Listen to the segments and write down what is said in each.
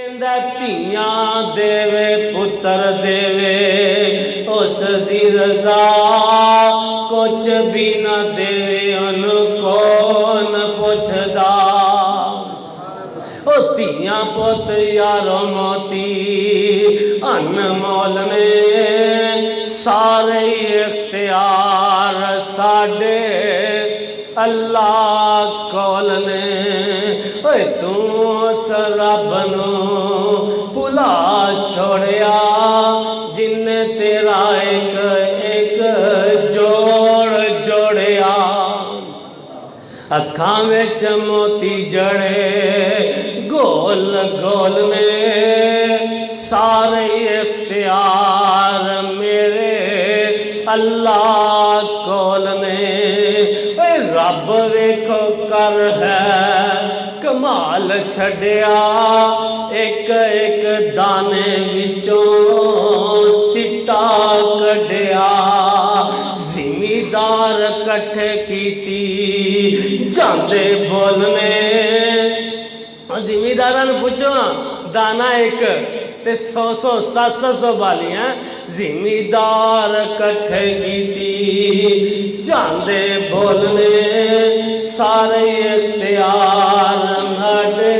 ਧੀਆਂ ਦੇਵੇ ਪੁੱਤਰ ਦੇਵੇ ਉਸ ਦੀ ਰਜ਼ਾ ਕੁਛ ਵੀ ਨਾ ਦੇਵੇ ਉਹਨੂੰ ਕੌਣ ਪੁੱਛਦਾ। ਉਹ ਧੀਆਂ ਪੁੱਤ ਯਾਰੋ ਮੋਤੀ ਅਨਮੋਲ ਨੇ ਸਾਰੇ ਇਖਤਿਆਰ ਸਾਡੇ अल्लाह कौल ने। ओए तू उस रब नूं भुला छोड़िया जिन्ने तेरा एक एक जोड़ जोड़िया। अखां विच मोती जड़े गोल गोल ने सारे इख्तियार मेरे अल्लाह कौल ने। रब वेखो कर है कमाल छड़िया एक एक दाने विचों सिट्टा कढ़िया। जिमीदार कट्ठे कीती जांदे बोलने। जिमीदारां नूं पुछो दाना एक ते 100 700 बालियां जिमीदार कट्ठे कीती जांदे बोलने सारे इख्तियार नाडे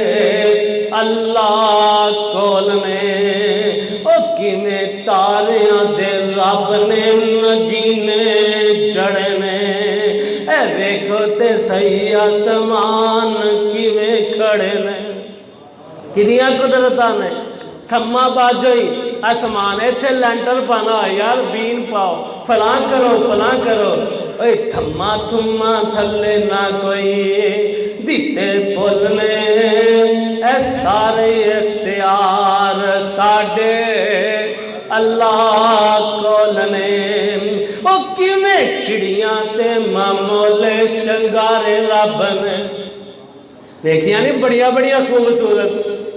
अल्लाह कोल ने। ओ किवें तारियां दे रब ने नगीने जड़े ने। ए वेखो ते सही आसमान किवें खड़े ने। किनियां कुदरतां ने थम्मा बाजोई आसमान इत्थे लैंटर पाना यार बीन पाओ फलां करो। ओए थम्मा थुम्मा थल्ले ना कोई दिते पुल ने। ए सारे इख्तियार साडे अल्लाह कोल ने। ओ किवें चिड़ियां ते मामोले शंगारे रब ने। देखिया नहीं बड़िया बड़िया खूबसूरत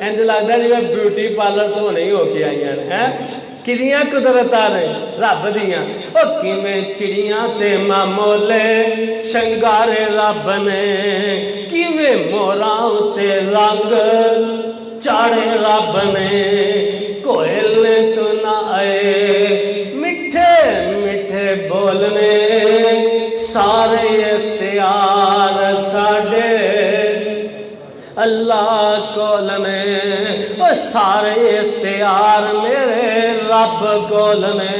इंज लगता जिवें ब्यूटी पार्लर तो नहीं होके आई हैं। किदियां कुदरतां ने रब दियां। ओ किवें चिड़ियां ते मामोले शंगारे रब ने। किवें मोरां उत्ते रंग चाड़े रब ने। कोयल ने सुनाए मिठे मिठे बोलने सारे इख्तियार साडे अल्लाह कोल ने। ओ सारे इख्तियार मेरे रब कोल ने।